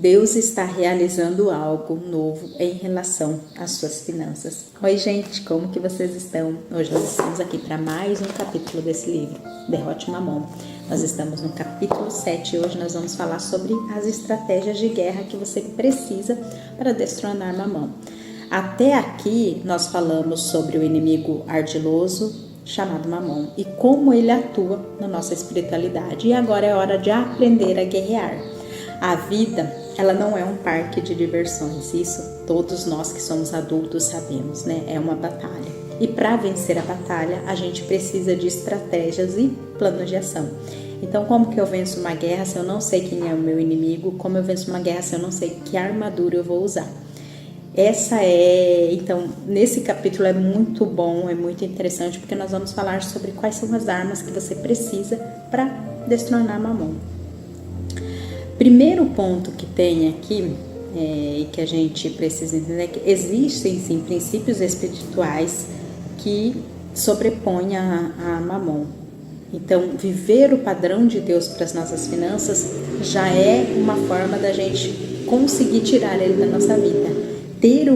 Deus está realizando algo novo em relação às suas finanças. Oi, gente, como que vocês estão? Hoje nós estamos aqui para mais um capítulo desse livro, Derrote Mamon. Nós estamos no capítulo 7 e hoje nós vamos falar sobre as estratégias de guerra que você precisa para destronar Mamon. Até aqui nós falamos sobre o inimigo ardiloso chamado Mamon e como ele atua na nossa espiritualidade. E agora é hora de aprender a guerrear. A vida, ela não é um parque de diversões, isso todos nós que somos adultos sabemos, né? É uma batalha. E para vencer a batalha, a gente precisa de estratégias e planos de ação. Então, como que eu venço uma guerra se eu não sei quem é o meu inimigo? Como eu venço uma guerra se eu não sei que armadura eu vou usar? Então, nesse capítulo é muito bom, é muito interessante, porque nós vamos falar sobre quais são as armas que você precisa para destronar Mamon. Primeiro ponto que tem aqui, e que a gente precisa entender, é que existem sim princípios espirituais que sobrepõem a Mamon. Então, viver o padrão de Deus para as nossas finanças já é uma forma da gente conseguir tirar ele da nossa vida. Ter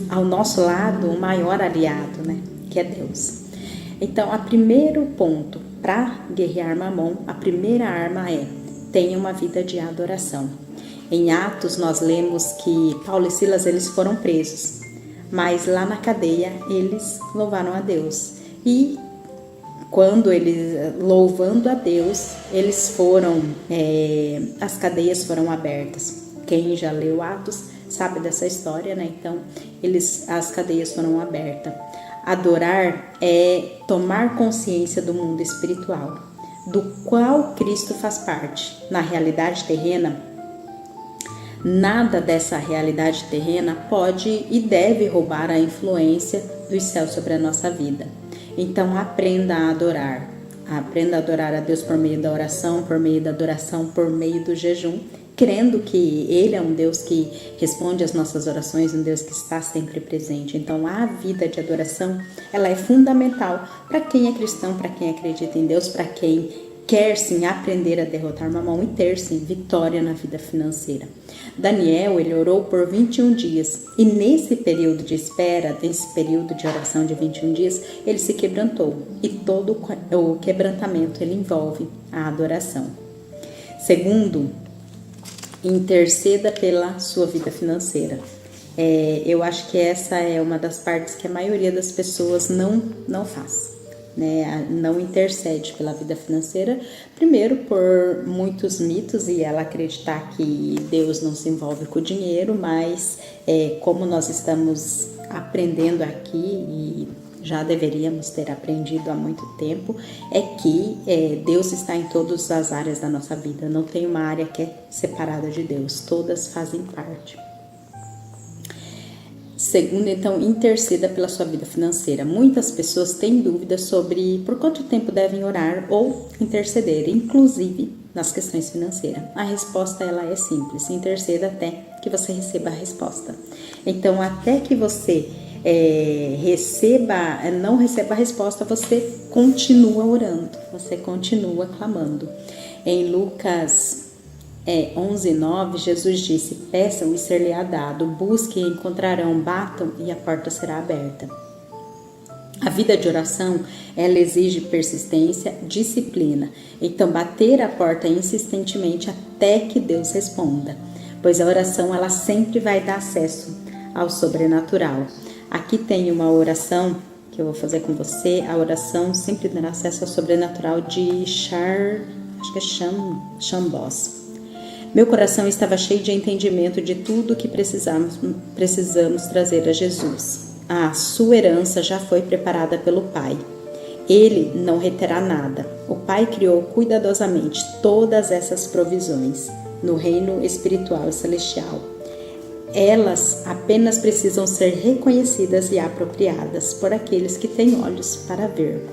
ao nosso lado um maior aliado, né? Que é Deus. Então, o primeiro ponto para guerrear Mamon, a primeira arma é: tenha uma vida de adoração. Em Atos nós lemos que Paulo e Silas eles foram presos, mas lá na cadeia eles louvaram a Deus. E quando eles, louvando a Deus, eles foram, as cadeias foram abertas. Quem já leu Atos sabe dessa história, né? Então, as cadeias foram abertas. Adorar é tomar consciência do mundo espiritual, do qual Cristo faz parte. Na realidade terrena, nada dessa realidade terrena pode e deve roubar a influência dos céus sobre a nossa vida. Então, aprenda a adorar. Aprenda a adorar a Deus por meio da oração, por meio da adoração, por meio do jejum, crendo que Ele é um Deus que responde às nossas orações, um Deus que está sempre presente. Então, a vida de adoração, ela é fundamental para quem é cristão, para quem acredita em Deus, para quem quer sim aprender a derrotar Mamon e ter sim vitória na vida financeira. Daniel, ele orou por 21 dias e nesse período de espera, nesse período de oração de 21 dias, ele se quebrantou e todo o quebrantamento ele envolve a adoração. Segundo, interceda pela sua vida financeira. Eu acho que essa é uma das partes que a maioria das pessoas não faz, né? Não intercede pela vida financeira, primeiro por muitos mitos e ela acreditar que Deus não se envolve com o dinheiro, mas como nós estamos aprendendo aqui e já deveríamos ter aprendido há muito tempo, é que Deus está em todas as áreas da nossa vida. Não tem uma área que é separada de Deus, todas fazem parte. Segundo, então, interceda pela sua vida financeira. Muitas pessoas têm dúvidas sobre por quanto tempo devem orar ou interceder, inclusive nas questões financeiras. A resposta ela é simples: interceda até que você receba a resposta. Então, até que você não receba a resposta, você continua orando, você continua clamando. Em Lucas 11:9, Jesus disse: peçam e ser-lhe-á dado, busquem e encontrarão, batam e a porta será aberta. A vida de oração, ela exige persistência, disciplina. Então, bater a porta insistentemente até que Deus responda, pois a oração ela sempre vai dar acesso ao sobrenatural. Aqui tem uma oração que eu vou fazer com você. A oração sempre dará acesso ao sobrenatural de Chambos. Meu coração estava cheio de entendimento de tudo que precisamos trazer a Jesus. A sua herança já foi preparada pelo Pai. Ele não reterá nada. O Pai criou cuidadosamente todas essas provisões no reino espiritual e celestial. Elas apenas precisam ser reconhecidas e apropriadas por aqueles que têm olhos para ver.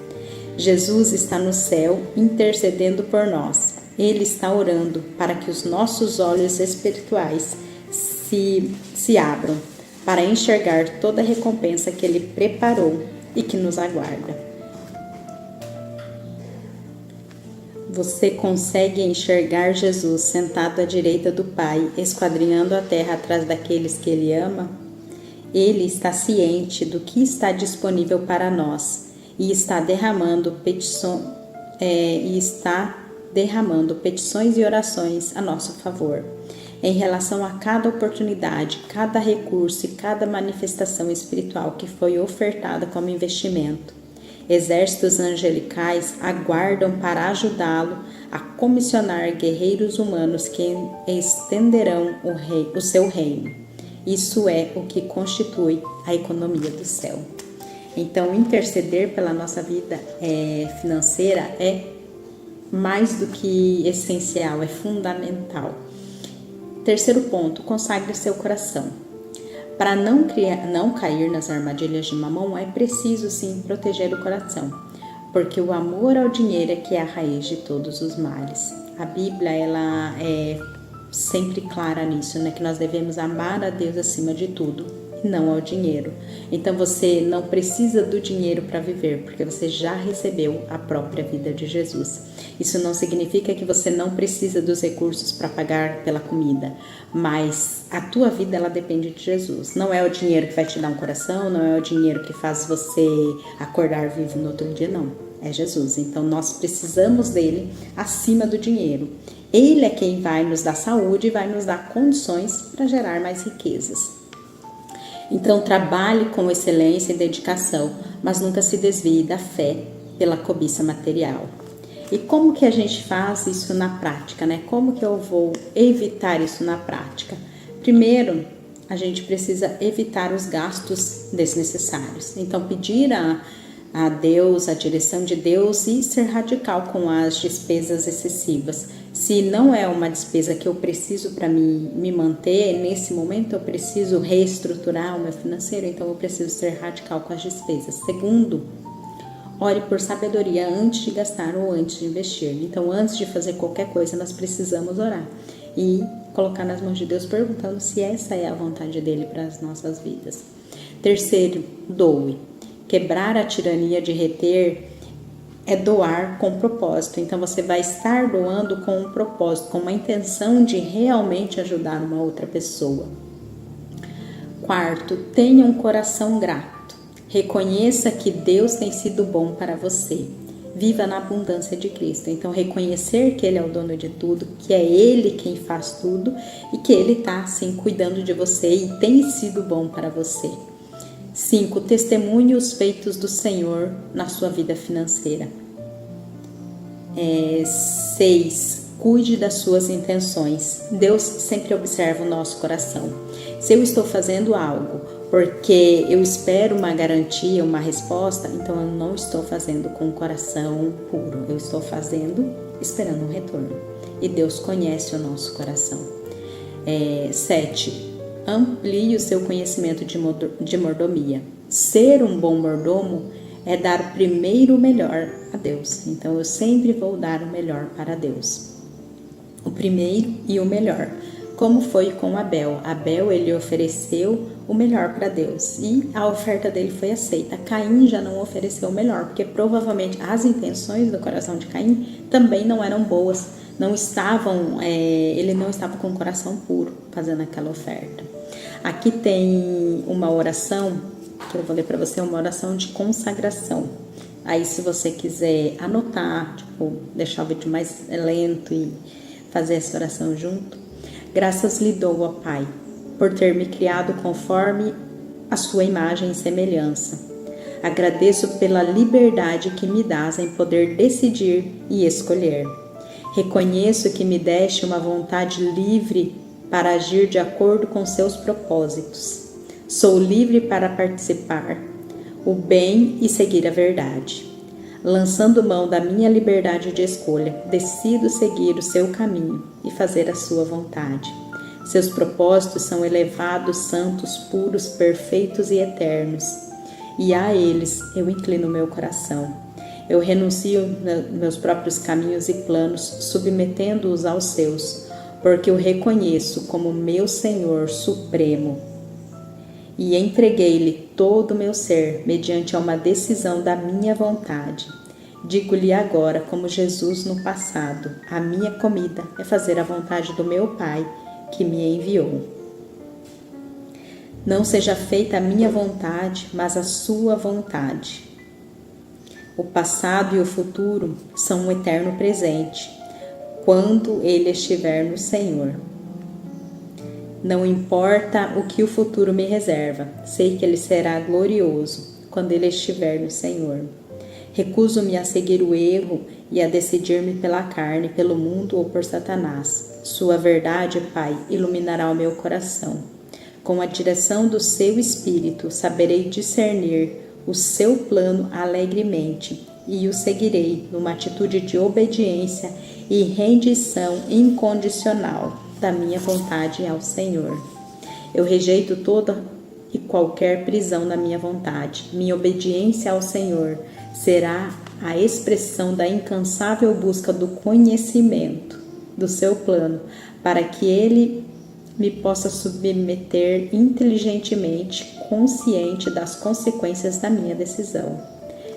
Jesus está no céu intercedendo por nós. Ele está orando para que os nossos olhos espirituais se abram para enxergar toda a recompensa que Ele preparou e que nos aguarda. você consegue enxergar Jesus sentado à direita do Pai, esquadrinhando a terra atrás daqueles que Ele ama? Ele está ciente do que está disponível para nós e está derramando petições e orações a nosso favor, em relação a cada oportunidade, cada recurso e cada manifestação espiritual que foi ofertada como investimento. Exércitos angelicais aguardam para ajudá-lo a comissionar guerreiros humanos que estenderão o seu reino. Isso é o que constitui a economia do céu. Então, interceder pela nossa vida financeira é mais do que essencial, é fundamental. Terceiro ponto, consagre seu coração. Para não cair nas armadilhas de Mamon, é preciso sim proteger o coração, porque o amor ao dinheiro é que é a raiz de todos os males. A Bíblia, ela é sempre clara nisso, né? Que nós devemos amar a Deus acima de tudo, e não ao dinheiro. Então você não precisa do dinheiro para viver, porque você já recebeu a própria vida de Jesus. Isso não significa que você não precisa dos recursos para pagar pela comida, mas a tua vida, ela depende de Jesus. Não é o dinheiro que vai te dar um coração, não é o dinheiro que faz você acordar vivo no outro dia, não. É Jesus. Então nós precisamos dele acima do dinheiro. Ele é quem vai nos dar saúde e vai nos dar condições para gerar mais riquezas. Então trabalhe com excelência e dedicação, mas nunca se desvie da fé pela cobiça material. E como que a gente faz isso na prática, né? Como que eu vou evitar isso na prática? Primeiro, a gente precisa evitar os gastos desnecessários. Então, pedir a Deus, a direção de Deus e ser radical com as despesas excessivas. Se não é uma despesa que eu preciso para me manter, nesse momento eu preciso reestruturar o meu financeiro, então eu preciso ser radical com as despesas. Segundo, ore por sabedoria antes de gastar ou antes de investir. Então, antes de fazer qualquer coisa, nós precisamos orar e colocar nas mãos de Deus, perguntando se essa é a vontade dele para as nossas vidas. Terceiro, doe. Quebrar a tirania de reter é doar com propósito. Então, você vai estar doando com um propósito, com uma intenção de realmente ajudar uma outra pessoa. Quarto, tenha um coração grato. Reconheça que Deus tem sido bom para você. Viva na abundância de Cristo. Então, reconhecer que Ele é o dono de tudo, que é Ele quem faz tudo e que Ele está, assim, cuidando de você e tem sido bom para você. 5. Testemunhe os feitos do Senhor na sua vida financeira. 6. Cuide das suas intenções. Deus sempre observa o nosso coração. Se eu estou fazendo algo porque eu espero uma garantia, uma resposta, então eu não estou fazendo com o coração puro. Eu estou fazendo esperando um retorno. E Deus conhece o nosso coração. 7. Amplie o seu conhecimento de mordomia. Ser um bom mordomo é dar primeiro o melhor a Deus. Então eu sempre vou dar o melhor para Deus. O primeiro e o melhor. Como foi com Abel. Abel, ele ofereceu o melhor para Deus e a oferta dele foi aceita. Caim já não ofereceu o melhor, porque provavelmente as intenções do coração de Caim também não eram boas. Ele não estava com o coração puro fazendo aquela oferta. Aqui tem uma oração que eu vou ler para você, uma oração de consagração. Aí, se você quiser anotar, deixar o vídeo mais lento e fazer essa oração junto. Graças lhe dou, ó Pai, por ter me criado conforme a sua imagem e semelhança. Agradeço pela liberdade que me dás em poder decidir e escolher. Reconheço que me deste uma vontade livre para agir de acordo com seus propósitos. Sou livre para participar o bem e seguir a verdade. Lançando mão da minha liberdade de escolha, decido seguir o seu caminho e fazer a sua vontade. Seus propósitos são elevados, santos, puros, perfeitos e eternos. E a eles eu inclino meu coração. Eu renuncio meus próprios caminhos e planos, submetendo-os aos seus, porque o reconheço como meu Senhor supremo. E entreguei-lhe todo o meu ser, mediante a uma decisão da minha vontade. Digo-lhe agora, como Jesus no passado: a minha comida é fazer a vontade do meu Pai que me enviou. Não seja feita a minha vontade, mas a sua vontade. O passado e o futuro são um eterno presente, quando ele estiver no Senhor. Não importa o que o futuro me reserva, sei que ele será glorioso quando ele estiver no Senhor. Recuso-me a seguir o erro e a decidir-me pela carne, pelo mundo ou por Satanás. Sua verdade, Pai, iluminará o meu coração. Com a direção do seu Espírito, saberei discernir o seu plano alegremente e o seguirei numa atitude de obediência e rendição incondicional da minha vontade ao Senhor. Eu rejeito toda e qualquer prisão na minha vontade. Minha obediência ao Senhor será a expressão da incansável busca do conhecimento do seu plano, para que ele me possa submeter inteligentemente, consciente das consequências da minha decisão.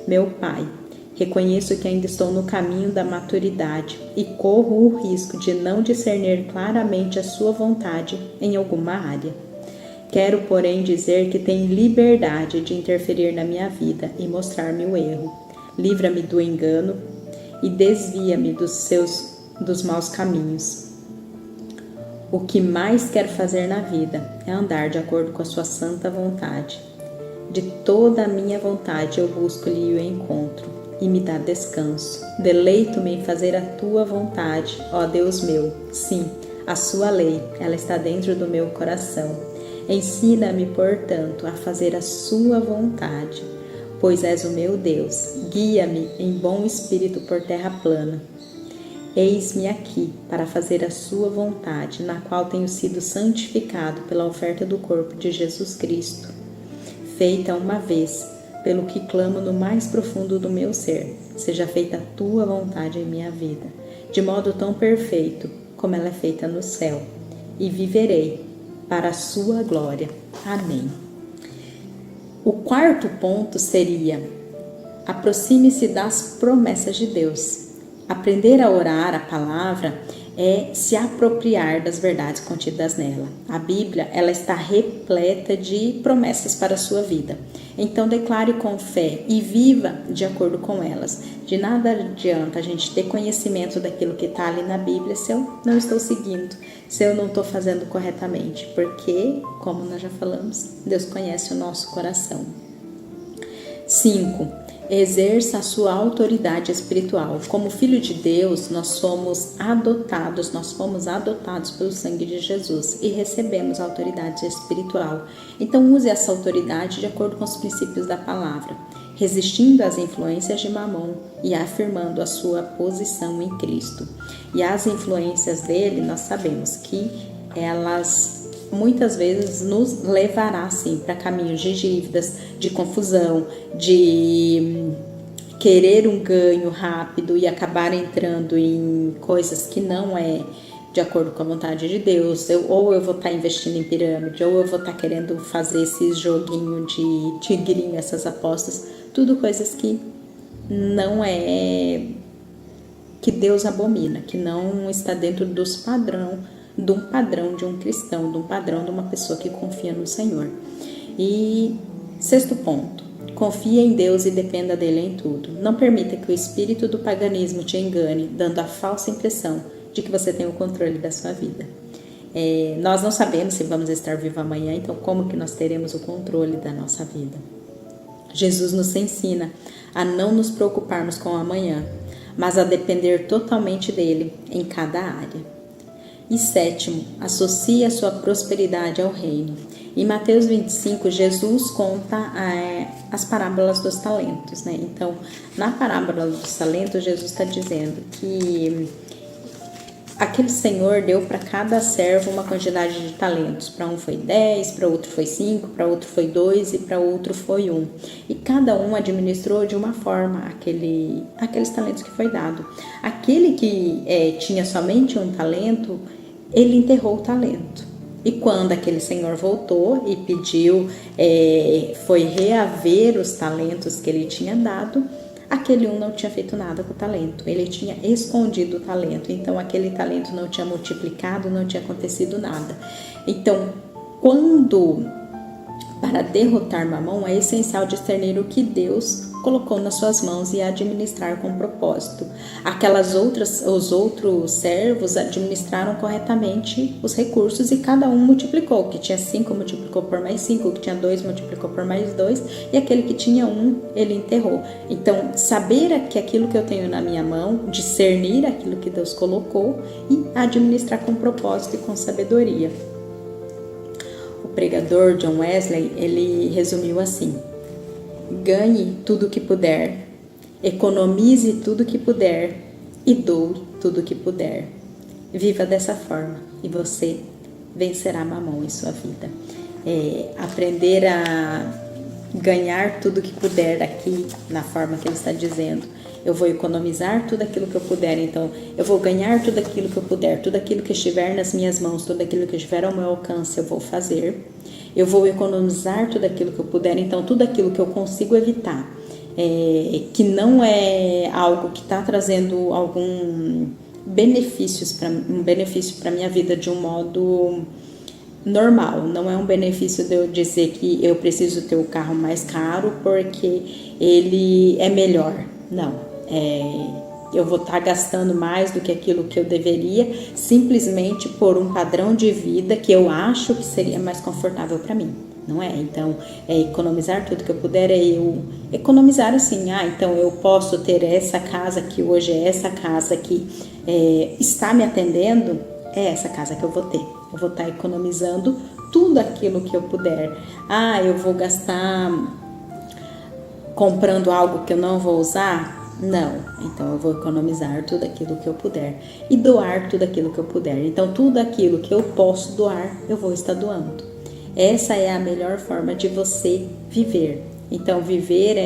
Meu Pai, reconheço que ainda estou no caminho da maturidade e corro o risco de não discernir claramente a sua vontade em alguma área. Quero, porém, dizer que tenho liberdade de interferir na minha vida e mostrar-me o erro. Livra-me do engano e desvia-me dos maus caminhos. O que mais quero fazer na vida é andar de acordo com a sua santa vontade. De toda a minha vontade eu busco-lhe o encontro e me dá descanso. Deleito-me em fazer a tua vontade, ó Deus meu. Sim, a sua lei, ela está dentro do meu coração. Ensina-me, portanto, a fazer a sua vontade, pois és o meu Deus. Guia-me em bom espírito por terra plana. Eis-me aqui para fazer a sua vontade, na qual tenho sido santificado pela oferta do corpo de Jesus Cristo, feita uma vez, pelo que clamo no mais profundo do meu ser. Seja feita a tua vontade em minha vida, de modo tão perfeito como ela é feita no céu, e viverei para a sua glória. Amém. O quarto ponto seria: aproxime-se das promessas de Deus. Aprender a orar a palavra é se apropriar das verdades contidas nela. A Bíblia, ela está repleta de promessas para a sua vida. Então declare com fé e viva de acordo com elas. De nada adianta a gente ter conhecimento daquilo que está ali na Bíblia se eu não estou seguindo, se eu não estou fazendo corretamente. Porque, como nós já falamos, Deus conhece o nosso coração. 5. Exerça a sua autoridade espiritual. Como filho de Deus, nós fomos adotados pelo sangue de Jesus e recebemos a autoridade espiritual. Então use essa autoridade de acordo com os princípios da palavra, resistindo às influências de Mamon e afirmando a sua posição em Cristo. E as influências dele, nós sabemos que elas muitas vezes nos levará sim para caminhos de dívidas, de confusão, de querer um ganho rápido e acabar entrando em coisas que não é de acordo com a vontade de Deus. Ou eu vou estar investindo em pirâmide, ou eu vou estar querendo fazer esse joguinho de tigrinho, essas apostas, tudo coisas que não é, que Deus abomina, que não está dentro dos de um padrão de um cristão, de um padrão de uma pessoa que confia no Senhor. E 6º ponto: confie em Deus e dependa dele em tudo. Não permita que o espírito do paganismo te engane, dando a falsa impressão de que você tem o controle da sua vida. Nós não sabemos se vamos estar vivos amanhã, então como que nós teremos o controle da nossa vida? Jesus nos ensina a não nos preocuparmos com o amanhã, mas a depender totalmente dele em cada área. E 7º, associe a sua prosperidade ao reino. Em Mateus 25, Jesus conta as parábolas dos talentos, né? Então, na parábola dos talentos, Jesus está dizendo que aquele senhor deu para cada servo uma quantidade de talentos. Para um foi 10, para outro foi 5, para outro foi 2 e para outro foi 1. E cada um administrou de uma forma aqueles talentos que foi dado. Aquele que tinha somente um talento, ele enterrou o talento. E quando aquele senhor voltou e pediu, foi reaver os talentos que ele tinha dado, aquele um não tinha feito nada com o talento, ele tinha escondido o talento, então aquele talento não tinha multiplicado, não tinha acontecido nada. Então, para derrotar Mamon, é essencial discernir o que Deus colocou nas suas mãos e administrar com propósito. Os outros servos administraram corretamente os recursos e cada um multiplicou. O que tinha 5 multiplicou por mais 5, o que tinha 2 multiplicou por mais 2 e aquele que tinha 1 ele enterrou. Então, saber que aquilo que eu tenho na minha mão, discernir aquilo que Deus colocou e administrar com propósito e com sabedoria. O pregador John Wesley, ele resumiu assim: ganhe tudo que puder, economize tudo que puder e doe tudo que puder. Viva dessa forma e você vencerá Mamon em sua vida. Aprender a ganhar tudo que puder aqui, na forma que ele está dizendo. Eu vou economizar tudo aquilo que eu puder, então eu vou ganhar tudo aquilo que eu puder, tudo aquilo que estiver nas minhas mãos, tudo aquilo que estiver ao meu alcance eu vou fazer. Eu vou economizar tudo aquilo que eu puder, então tudo aquilo que eu consigo evitar, que não é algo que está trazendo algum benefício para minha vida de um modo normal. Não é um benefício de eu dizer que eu preciso ter o carro mais caro porque ele é melhor. Não. Eu vou estar gastando mais do que aquilo que eu deveria, simplesmente por um padrão de vida que eu acho que seria mais confortável para mim, não é? Então, economizar tudo que eu puder, eu economizar assim, então eu posso ter essa casa que hoje é essa casa que está me atendendo, é essa casa que eu vou ter. Eu vou estar economizando tudo aquilo que eu puder. Eu vou gastar comprando algo que eu não vou usar? Não, então eu vou economizar tudo aquilo que eu puder e doar tudo aquilo que eu puder. Então tudo aquilo que eu posso doar, eu vou estar doando. Essa é a melhor forma de você viver. Então viver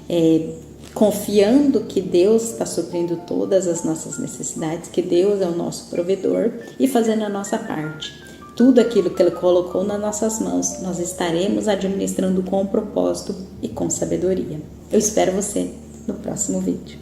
é confiando que Deus está suprindo todas as nossas necessidades, que Deus é o nosso provedor e fazendo a nossa parte. Tudo aquilo que Ele colocou nas nossas mãos, nós estaremos administrando com propósito e com sabedoria. Eu espero você no próximo vídeo.